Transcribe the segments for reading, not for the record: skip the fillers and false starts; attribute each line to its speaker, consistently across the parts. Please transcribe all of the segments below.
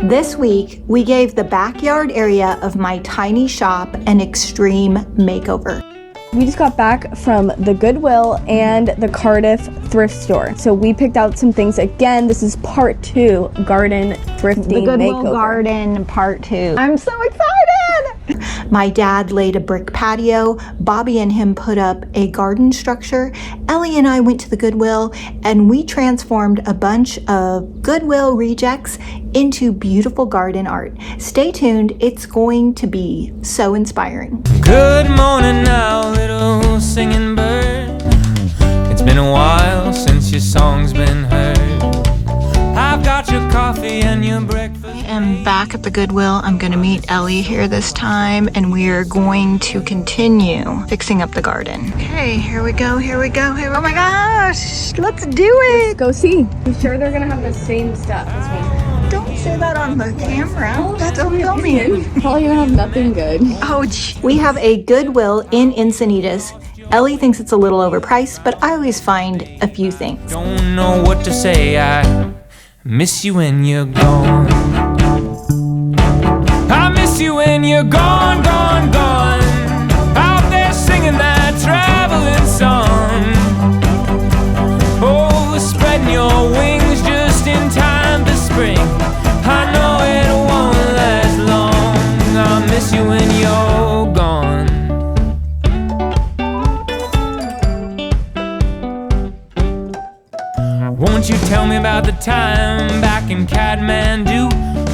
Speaker 1: This week, we gave the backyard area of my tiny shop an extreme makeover.
Speaker 2: We just got back from the Goodwill and the Cardiff thrift store. So we picked out some things. Again, this is part 2, garden thrifting
Speaker 1: The Goodwill
Speaker 2: makeover.
Speaker 1: garden part 2. I'm so excited! My dad laid a brick patio. Bobby and him put up a garden structure. Ellie and I went to the Goodwill and we transformed a bunch of Goodwill rejects into beautiful garden art. Stay tuned, it's going to be so inspiring.
Speaker 3: Good morning now, little singing bird. It's been a while since your song's been heard. I've got your coffee and your breakfast.
Speaker 1: I am back at the Goodwill. I'm going to meet Ellie here this time and we are going to continue fixing up the garden. Okay, here we go, here we go, here. Oh my gosh, let's do it.
Speaker 2: Let's go see. I'm sure they're gonna have the same stuff as me.
Speaker 1: Don't say that on the camera. That's filming.
Speaker 2: Probably gonna have nothing good.
Speaker 1: Oh, we have a Goodwill in Encinitas. Ellie thinks it's a little overpriced, but I always find a few things.
Speaker 3: Don't know what to say, I miss you when you're gone. I miss you when you're gone, gone, gone. Out there singing that traveling song. Oh, spreading your wings just in time for spring. I know it won't last long. I miss you when you're gone. Won't you tell me about the time back in Kathmandu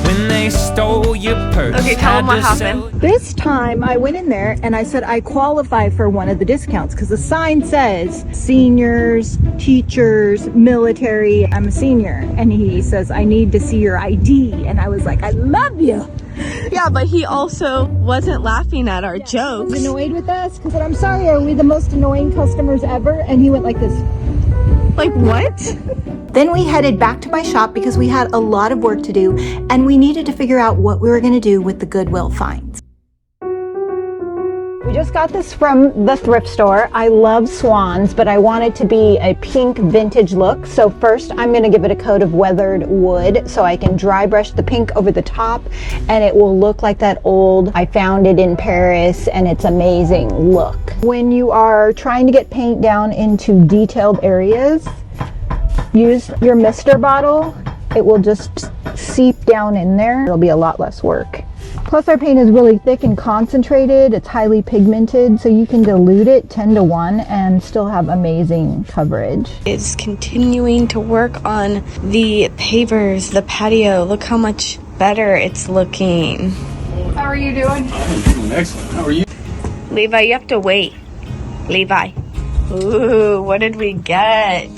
Speaker 3: when they stole your purse?
Speaker 2: Okay, tell them what happened.
Speaker 1: This time I went in there and I said I qualify for one of the discounts because the sign says seniors, teachers, military. I'm a senior. And he says, I need to see your ID. And I was like, I love you.
Speaker 2: Yeah, but he also wasn't laughing at our jokes.
Speaker 1: He's annoyed with us because I'm sorry, are we the most annoying customers ever? And he went like this.
Speaker 2: Like what?
Speaker 1: Then we headed back to my shop because we had a lot of work to do and we needed to figure out what we were going to do with the Goodwill finds. We just got this from the thrift store. I love swans, but I want it to be a pink vintage look. So first I'm going to give it a coat of weathered wood so I can dry brush the pink over the top and it will look like that old, I found it in Paris and it's amazing look. When you are trying to get paint down into detailed areas, use your mister bottle. It will just seep down in there. It'll be a lot less work. Plus our paint is really thick and concentrated. It's highly pigmented, so you can dilute it 10-to-1 and still have amazing coverage.
Speaker 2: Is continuing to work on the pavers, the patio. Look how much better it's looking.
Speaker 4: How are you doing? I'm doing excellent. How are you?
Speaker 2: Levi, you have to wait. Levi. Ooh, what did we get?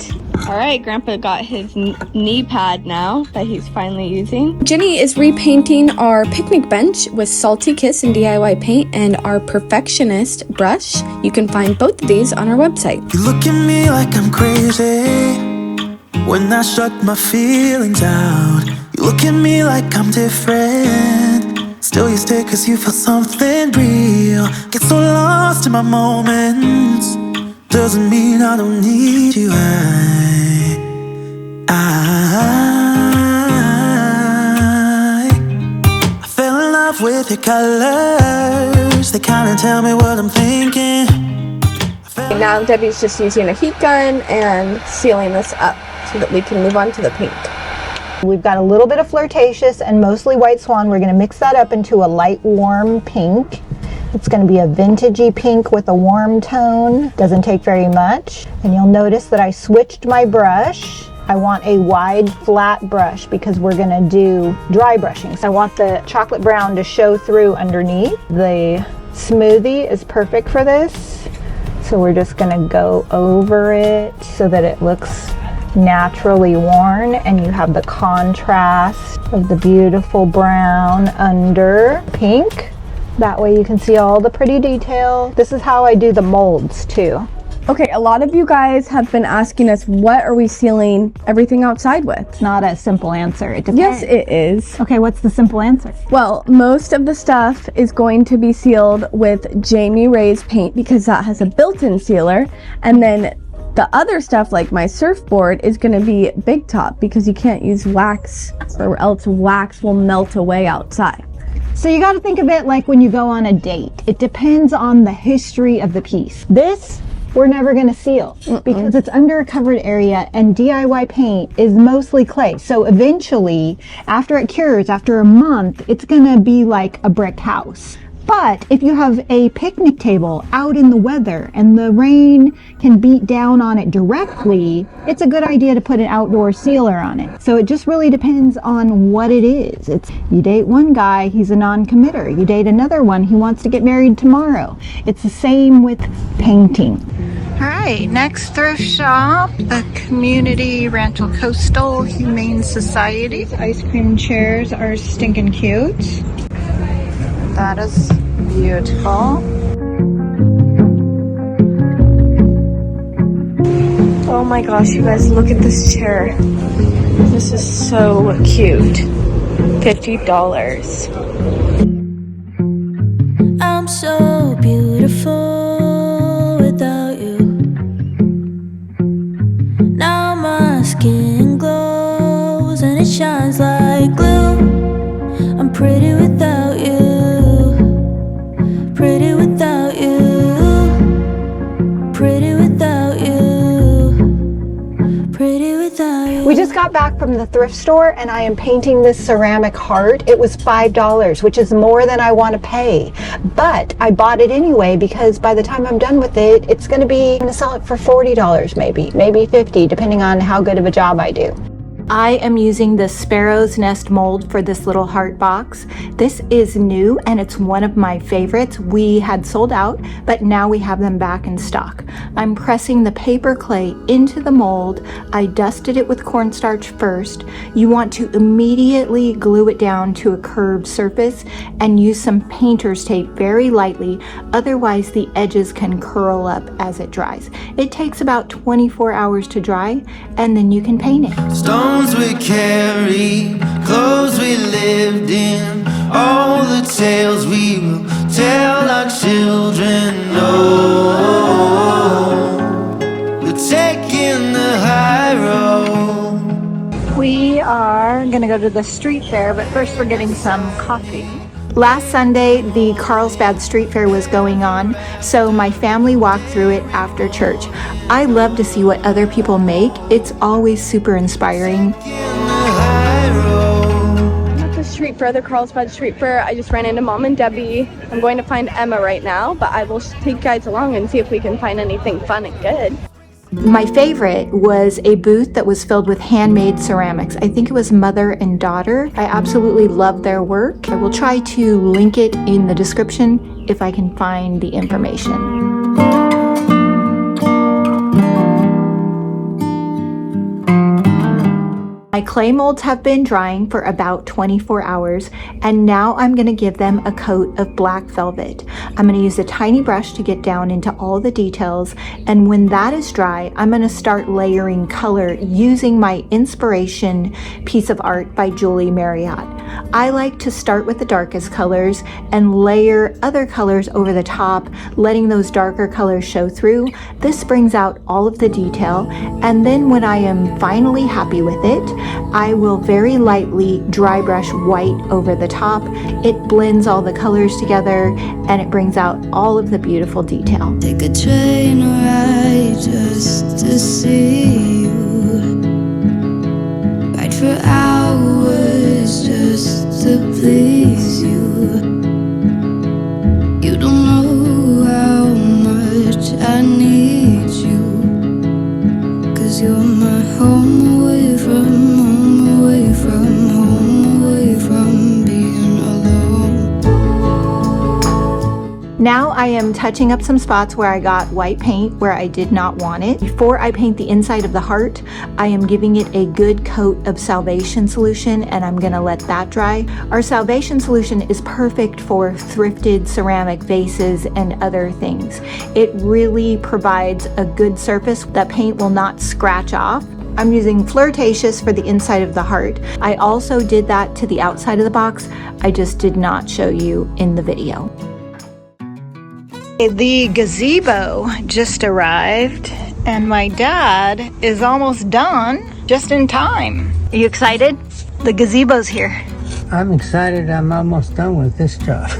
Speaker 2: All right, Grandpa got his knee pad now that he's finally using. Jenny is repainting our picnic bench with Salty Kiss and DIY paint and our Perfectionist brush. You can find both of these on our website.
Speaker 5: You look at me like I'm crazy when I shut my feelings out. You look at me like I'm different. Still you stay cause you feel something real. Get so lost in my moments. Doesn't mean I don't need you. I fell in love with your colors. They kinda tell me what I'm thinking.
Speaker 2: Now Debbie's just using a heat gun and sealing this up so that we can move on to the paint.
Speaker 1: We've got a little bit of flirtatious and mostly white swan. We're going to mix that up into a light warm pink. It's going to be a vintagey pink with a warm tone. Doesn't take very much. And you'll notice that I switched my brush. I want a wide flat brush because we're going to do dry brushing. So I want the chocolate brown to show through underneath. The smoothie is perfect for this. So we're just going to go over it so that it looks naturally worn and you have the contrast of the beautiful brown under pink. That way you can see all the pretty detail. This is how I do the molds too.
Speaker 2: Okay, a lot of you guys have been asking us, what are we sealing everything outside with?
Speaker 1: It's not a simple answer. It
Speaker 2: Yes,
Speaker 1: depends.
Speaker 2: it is.
Speaker 1: Okay, what's the simple answer?
Speaker 2: Well, most of the stuff is going to be sealed with Jamie Ray's paint because that has a built-in sealer. And then The other stuff, like my surfboard, is going to be big top because you can't use wax or else wax will melt away outside.
Speaker 1: So you got to think of it like when you go on a date. It depends on the history of the piece. This, we're never going to seal because it's under a covered area, and DIY paint is mostly clay. So eventually, after it cures, after a month, it's going to be like a brick house. But if you have a picnic table out in the weather and the rain can beat down on it directly, it's a good idea to put an outdoor sealer on it. So it just really depends on what it is. You date one guy, he's a non-committer. You date another one, he wants to get married tomorrow. It's the same with painting. All right, next thrift shop, the Community Rancho Coastal Humane Society. These ice cream chairs are stinking cute. That is beautiful.
Speaker 2: Oh my gosh, you guys, look at this chair. This is so cute. $50.
Speaker 6: I'm so beautiful without you. Now my skin glows and it shines like glue. I'm pretty without you. Pretty without you. Pretty without you. Pretty without you.
Speaker 1: We just got back from the thrift store and I am painting this ceramic heart. It was $5, which is more than I want to pay. But I bought it anyway because by the time I'm done with it, I'm going to sell it for $40 maybe $50, depending on how good of a job I do. I am using the Sparrow's Nest mold for this little heart box. This is new and it's one of my favorites. We had sold out, but now we have them back in stock. I'm pressing the paper clay into the mold. I dusted it with cornstarch first. You want to immediately glue it down to a curved surface and use some painter's tape very lightly, otherwise the edges can curl up as it dries. It takes about 24 hours to dry and then you can paint it.
Speaker 3: Stones we carried, clothes we lived in, all the tales we will tell our children. Oh, we're taking the high road.
Speaker 1: We are gonna go to the street fair, but first we're getting some coffee. Last Sunday, the Carlsbad street fair was going on, so my family walked through it after church. I love to see what other people make. It's always super inspiring.
Speaker 2: I'm at the street fair, the Carlsbad street fair. I just ran into Mom and Debbie. I'm going to find Emma right now, but I will take you guys along and see if we can find anything fun and good.
Speaker 1: My favorite was a booth that was filled with handmade ceramics. I think it was mother and daughter. I absolutely love their work. I will try to link it in the description if I can find the information. My clay molds have been drying for about 24 hours, and now I'm going to give them a coat of black velvet. I'm going to use a tiny brush to get down into all the details, and when that is dry, I'm going to start layering color using my inspiration piece of art by Julie Marriott. I like to start with the darkest colors and layer other colors over the top, letting those darker colors show through. This brings out all of the detail, and then when I am finally happy with it, I will very lightly dry brush white over the top. It blends all the colors together and it brings out all of the beautiful detail.
Speaker 6: Take a train ride just to see you. Ride for hours just to please you. You don't know how much I need you. 'Cause you're my home away from being alone.
Speaker 1: Now I am touching up some spots where I got white paint where I did not want it. Before I paint the inside of the heart, I am giving it a good coat of Salvation solution and I'm gonna let that dry. Our Salvation solution is perfect for thrifted ceramic vases and other things. It really provides a good surface that paint will not scratch off. I'm using Flirtatious for the inside of the heart. I also did that to the outside of the box. I just did not show you in the video. The gazebo just arrived And my dad is almost done, just in time. Are you excited? The gazebo's here.
Speaker 7: I'm excited I'm almost done with this job.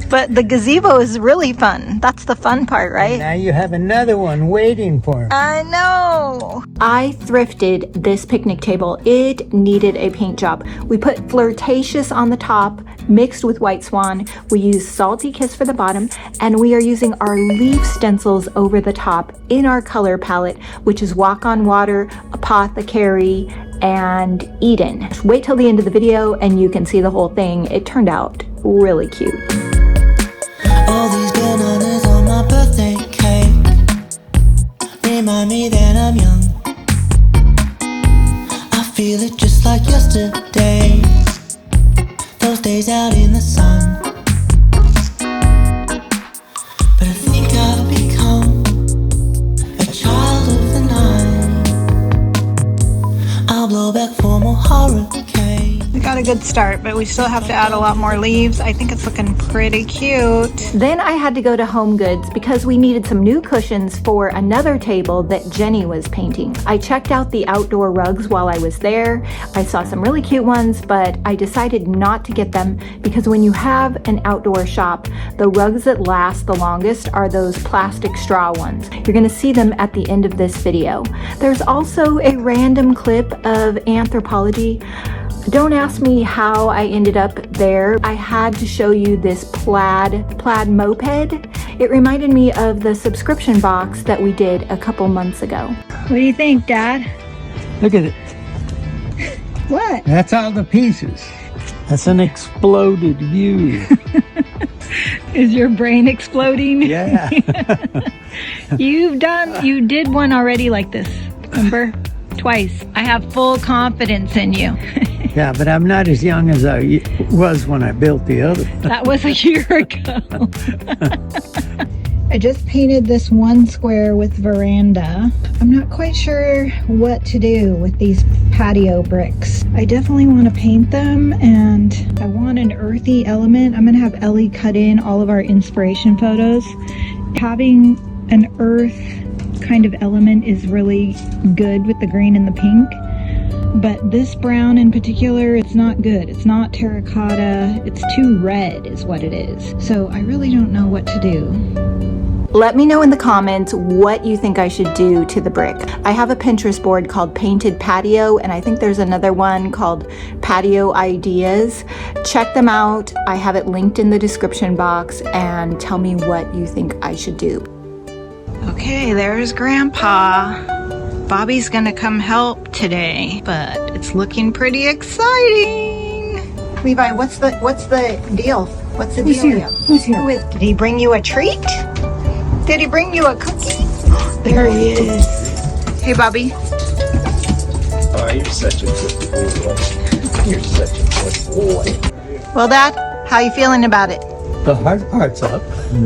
Speaker 1: But the gazebo is really fun. That's the fun part, right?
Speaker 7: Now you have another one waiting for me.
Speaker 1: I know. I thrifted this picnic table. It needed a paint job. We put Flirtatious on the top, mixed with White Swan. We used Salty Kiss for the bottom, and we are using our leaf stencils over the top in our color palette, which is Walk on Water, Apothecary, and Eden. Wait till the end of the video and you can see the whole thing. It turned out really cute.
Speaker 5: All these bananas on my birthday cake remind me that I'm young. I feel it just like yesterday, those days out in the sun. But I think I've become a child of the night. I'll blow back for more hurricanes.
Speaker 1: We got a good start, but we still have to add a lot more leaves. I think it's looking pretty cute. Then I had to go to Home Goods because we needed some new cushions for another table that Jenny was painting. I checked out the outdoor rugs while I was there. I saw some really cute ones, but I decided not to get them because when you have an outdoor shop, the rugs that last the longest are those plastic straw ones. You're gonna see them at the end of this video. There's also a random clip of Anthropology. Don't ask me how I ended up there. I had to show you this plaid moped. It reminded me of the subscription box that we did a couple months ago. What do you think, Dad?
Speaker 7: Look at it.
Speaker 1: What?
Speaker 7: That's all the pieces. That's an exploded view.
Speaker 1: Is your brain exploding?
Speaker 7: Yeah.
Speaker 1: You did one already like this, remember? Twice. I have full confidence in you.
Speaker 7: Yeah, but I'm not as young as I was when I built the other.
Speaker 1: That was a year ago. I just painted this one square with veranda. I'm not quite sure what to do with these patio bricks. I definitely want to paint them, and I want an earthy element. I'm gonna have Ellie cut in all of our inspiration photos. Having an earth kind of element is really good with the green and the pink. But this brown in particular, it's not good. It's not terracotta. It's too red is what it is. So I really don't know what to do. Let me know in the comments what you think I should do to the brick. I have a Pinterest board called Painted Patio, and I think there's another one called Patio Ideas. Check them out. I have it linked in the description box, and tell me what you think I should do. Okay, there's Grandpa. Bobby's gonna come help today, but it's looking pretty exciting. Levi, what's the deal? What's the deal?
Speaker 7: Who's here?
Speaker 1: Did he bring you a treat? Did he bring you a cookie? There he is. Hey, Bobby.
Speaker 8: Oh, you're such a good boy. You're such a good boy.
Speaker 1: Well, Dad, how you feeling about it?
Speaker 8: The hard part's up.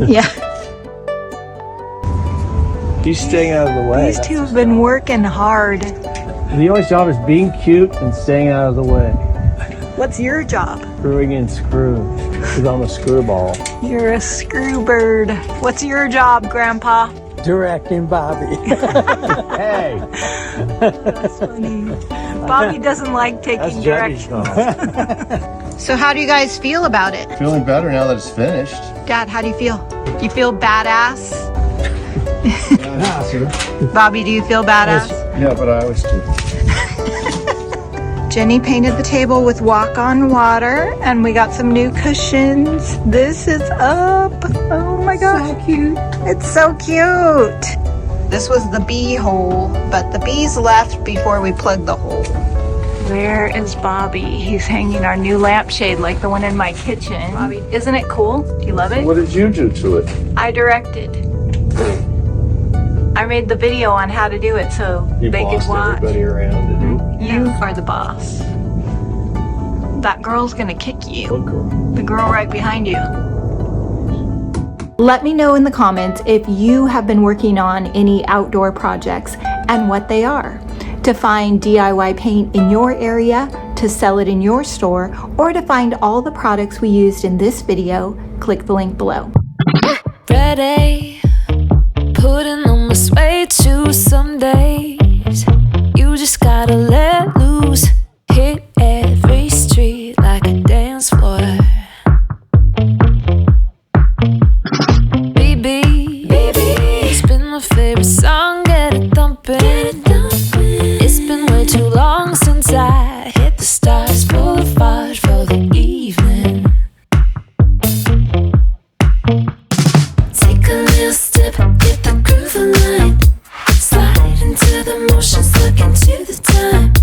Speaker 1: Yeah.
Speaker 8: He's staying out of the way.
Speaker 1: These two have been working hard.
Speaker 8: The only job is being cute and staying out of the way.
Speaker 1: What's your job?
Speaker 8: Screwing in screws, because I'm a screwball.
Speaker 1: You're a screw bird. What's your job, Grandpa?
Speaker 7: Directing Bobby.
Speaker 8: Hey!
Speaker 1: That's funny. Bobby doesn't like taking
Speaker 8: That's Debi's
Speaker 1: directions.
Speaker 8: job.
Speaker 1: So how do you guys feel about it?
Speaker 9: Feeling better now that it's finished.
Speaker 1: Dad, how do you feel? Do you feel badass?
Speaker 9: Yeah, sir.
Speaker 1: Bobby, do you feel badass?
Speaker 9: Yeah, but I always do.
Speaker 1: Jenny painted the table with Walk on Water, and we got some new cushions. This is up. Oh my gosh. So cute. It's so cute. This was the bee hole, but the bees left before we plugged the hole. Where is Bobby? He's hanging our new lampshade like the one in my kitchen. Bobby, isn't it cool? Do you love it?
Speaker 9: What did you do to it?
Speaker 1: I directed. I made the video on how to do it so
Speaker 9: You
Speaker 1: they could
Speaker 9: bossed
Speaker 1: watch.
Speaker 9: everybody around to do.
Speaker 1: You are the boss. That girl's gonna kick you.
Speaker 9: What girl?
Speaker 1: The girl right behind you. Let me know in the comments if you have been working on any outdoor projects and what they are. To find DIY paint in your area, to sell it in your store, or to find all the products we used in this video, click the link below.
Speaker 6: Ready, putting on my suede shoes some days. You just gotta let loose, hit every street like a dance floor. Baby, it's been my favorite song, get it thumping. It's been way too long since I hit the stars boulevard for the evening. Take a little step, get the groove aligned. Slide into the motions, look into the time.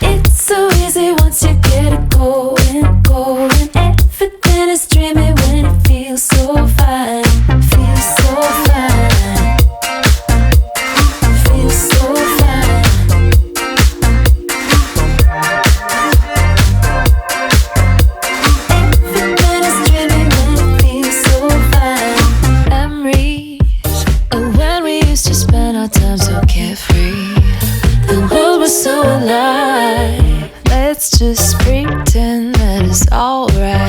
Speaker 6: It's so easy once you get it going, going. Everything is dreamy when it feels so fine. Feels so fine. Feels so fine. Everything is dreamy when it feels so fine. Memories of when we used to spend our time so carefree. The world was so alive. Let's just pretend that it's alright.